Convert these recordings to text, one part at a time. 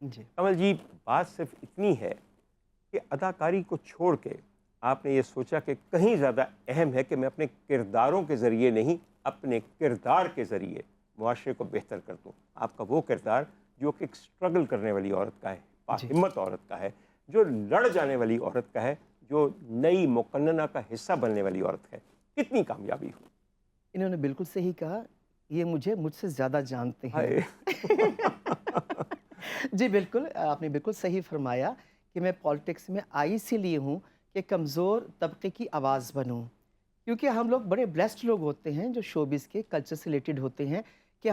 جی کمل جی، بات صرف اتنی ہے کہ اداکاری کو چھوڑ کے آپ نے یہ سوچا کہ کہیں زیادہ اہم ہے کہ میں اپنے کرداروں کے ذریعے نہیں، اپنے کردار کے ذریعے معاشرے کو بہتر کر دوں۔ آپ کا وہ کردار جو کہ ایک اسٹرگل کرنے والی عورت کا ہے، جی باہمت عورت کا ہے، جو لڑ جانے والی عورت کا ہے، جو نئی مقننہ کا حصہ بننے والی عورت ہے، کتنی کامیابی ہوئی؟ انہوں نے بالکل صحیح کہا، یہ مجھ سے زیادہ جانتے ہیں۔ ہائے جی بالکل، آپ نے بالکل صحیح فرمایا کہ میں پالیٹکس میں آئی اسی لیے ہوں کہ کمزور طبقے کی آواز بنوں، کیونکہ ہم لوگ بڑے بلیسڈ لوگ ہوتے ہیں جو شوبز کے کلچر سے ریلیٹڈ ہوتے ہیں، کہ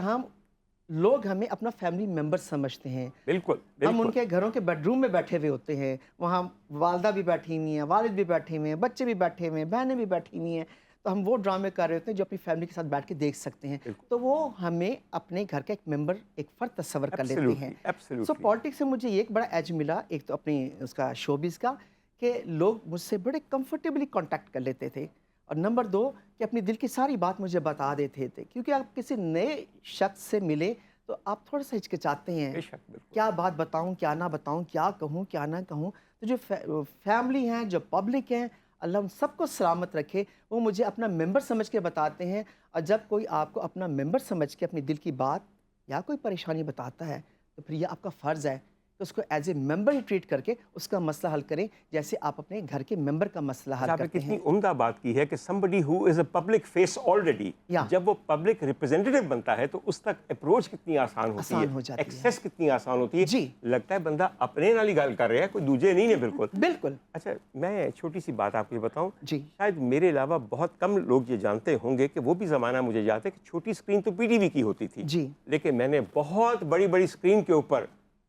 لوگ ہمیں اپنا فیملی ممبر سمجھتے ہیں۔ بالکل ہم ان بالکل کے گھروں کے بیڈ روم میں بیٹھے ہوئے ہوتے ہیں، وہاں والدہ بھی بیٹھی ہوئی ہیں، والد بھی بیٹھے ہوئے ہیں، بچے بھی بیٹھے ہوئے ہیں، بہنیں بھی بیٹھی ہوئی ہیں، تو ہم وہ ڈرامے کر رہے ہوتے ہیں جو اپنی فیملی کے ساتھ بیٹھ کے دیکھ سکتے ہیں، بالکل تو وہ ہمیں اپنے گھر کا ایک ممبر، ایک فرد تصور کر لیتے ہیں۔ ایبسلیوٹلی سو ایبسلیوٹلی پالیٹکس سے مجھے یہ ایک بڑا ایج ملا، ایک تو اپنی اس کا شوبز کا، کہ لوگ مجھ سے بڑے کمفرٹیبلی کانٹیکٹ کر لیتے تھے، اور نمبر دو کہ اپنی دل کی ساری بات مجھے بتا دیتے تھے، کیونکہ آپ کسی نئے شخص سے ملے تو آپ تھوڑا سا ہچکچاتے ہیں، بے شک بالکل کیا بات بتاؤں کیا نہ بتاؤں، کیا کہوں کیا نہ کہوں۔ تو جو فیملی ہیں، جو پبلک ہیں، اللہ ان سب کو سلامت رکھے، وہ مجھے اپنا ممبر سمجھ کے بتاتے ہیں، اور جب کوئی آپ کو اپنا ممبر سمجھ کے اپنی دل کی بات یا کوئی پریشانی بتاتا ہے تو پھر یہ آپ کا فرض ہے کہ اس کو as a member he treat کر کے اس کا مسئلہ حل کریں، جیسے آپ اپنے گھر کے ممبر کا مسئلہ حل اچھا، آپ نے کرتے کتنی ہیں۔ عمدہ بات کی ہے کہ somebody who is a public face already، یا جب وہ پبلک ریپرزینٹیو بنتا ہے تو اس تک اپروچ کتنی آسان ہوتی ہے، آسان ہو جاتی ہے۔ ایکسیس کتنی آسان ہوتی ہے، جی لگتا ہے بندہ اپنے نال ہی گل کر رہا ہے، کوئی دوجے نہیں ہے بالکل۔ بالکل۔ اچھا، میں چھوٹی سی بات آپ کو یہ بتاؤں، جی شاید میرے علاوہ بہت کم لوگ یہ جانتے ہوں گے کہ وہ بھی زمانہ مجھے یاد ہے کہ چھوٹی اسکرین تو پی ٹی وی کی ہوتی تھی، جی لیکن میں نے بہت بڑی بڑی اسکرین کے اوپر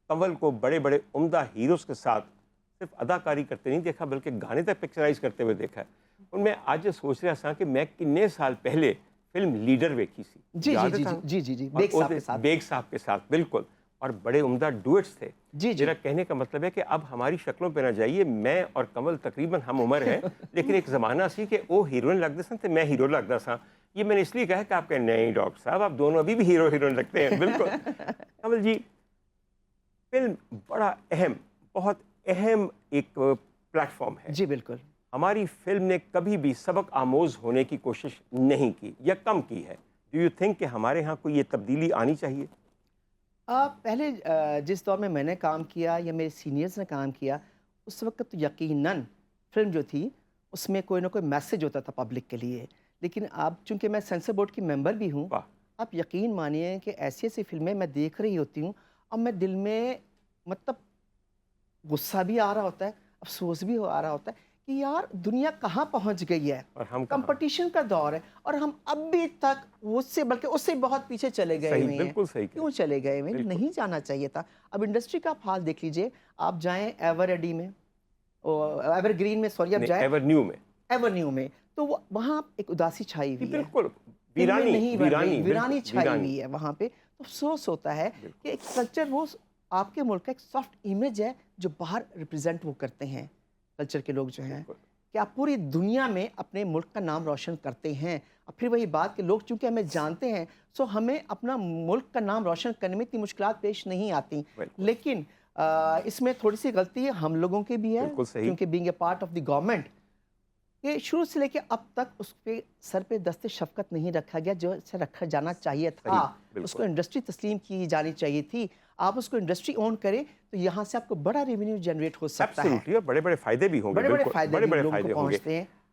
کنول کو بڑے بڑے عمدہ ہیروز کے ساتھ صرف اداکاری کرتے نہیں دیکھا بلکہ گانے تک پکچرائز کرتے ہوئے دیکھا ہے۔ اور میں آج سوچ رہا تھا کہ میں کتنے سال پہلے فلم لیڈر ویکھی سی، جی یاد جی ہے جی تھا؟ جی جی جی اور بیگ صاحب کے ساتھ۔ بیگ صاحب کے ساتھ بالکل، اور بڑے عمدہ ڈوئٹس تھے۔ جی جی میرا کہنے کا مطلب ہے کہ اب ہماری شکلوں پہ نہ جائیے، میں اور کنول تقریباً ہم عمر ہیں، لیکن ایک زمانہ سی کہ وہ ہیروئن لگتے سن تو میں ہیرو لگتا سا۔ یہ میں نے اس لیے کہا کہ آپ کے نہیں ڈاکٹر صاحب، آپ دونوں ابھی بھی ہیرو ہیروئن لگتے ہیں۔ بالکل کنول جی، فلم بڑا اہم، بہت اہم ایک پلیٹ فارم ہے۔ جی بالکل۔ ہماری فلم نے کبھی بھی سبق آموز ہونے کی کوشش نہیں کی یا کم کی ہے۔ ڈو یو تھنک کہ ہمارے ہاں کوئی یہ تبدیلی آنی چاہیے؟ پہلے جس دور میں نے کام کیا یا میرے سینئرز نے کام کیا، اس وقت تو یقیناً فلم جو تھی اس میں کوئی نہ کوئی میسج ہوتا تھا پبلک کے لیے، لیکن اب چونکہ میں سینسر بورڈ کی ممبر بھی ہوں، واہ، آپ یقین مانیے کہ ایسی ایسی فلمیں میں دیکھ رہی ہوتی ہوں اور میں دل میں مطلب غصہ بھی آ رہا ہوتا ہے، افسوس بھی آ رہا ہوتا ہے کہ یار دنیا کہاں پہنچ گئی ہے، اور ہم کہاں؟ کمپٹیشن کا دور ہے، اور ہم اب بھی تک اس سے بلکہ اس سے بہت پیچھے چلے گئے صحیح، ہوئے ہیں۔ بالکل صحیح کیوں کہیں، چلے گئے ہوئے ہیں؟ بالکل نہیں جانا چاہیے تھا۔ اب انڈسٹری کا آپ حال دیکھ لیجئے، آپ جائیں ایور ایڈی میں، ایور گرین میں، سوری، آپ نہیں، جائیں ایور نیو میں، ایور نیو میں، تو وہاں ایک اداسی چھائی جی ہوئی ہے، بالکل، فلمیں ویرانی نہیں بن رہی، ویرانی، بالکل ویرانی چھائی ویرانی، ہوئی ہے وہاں پہ۔ تو افسوس ہوتا ہے بالکل کہ ایک کلچر، وہ آپ کے ملک کا ایک سافٹ امیج ہے جو باہر ریپرزینٹ وہ کرتے ہیں، کلچر کے لوگ جو ہیں، بالکل کہ آپ پوری دنیا میں اپنے ملک کا نام روشن کرتے ہیں۔ اور پھر وہی بات کہ لوگ چونکہ ہمیں جانتے ہیں، سو ہمیں اپنا ملک کا نام روشن کرنے میں اتنی مشکلات پیش نہیں آتی، بالکل لیکن اس میں تھوڑی سی غلطی ہم لوگوں کی بھی ہے، بالکل صحیح، کیونکہ being a part of the government, کہ شروع سے لے کے اب تک اس پہ سر پہ دست شفقت نہیں رکھا گیا جو اسے رکھا جانا چاہیے تھا۔ صحیح، اس بالکل کو انڈسٹری تسلیم کی جانی چاہیے تھی۔ آپ اس کو انڈسٹری اون کریں تو یہاں سے آپ کو بڑا ریونیو جنریٹ ہو سکتا ہے، ایبسلیوٹلی، اور بڑے بڑے فائدے بھی ہوں گے، بڑے بڑے بالکل فائدے بڑے بھی بڑے لوگوں کو فائدے ہوں گے۔ پہنچتے ہیں۔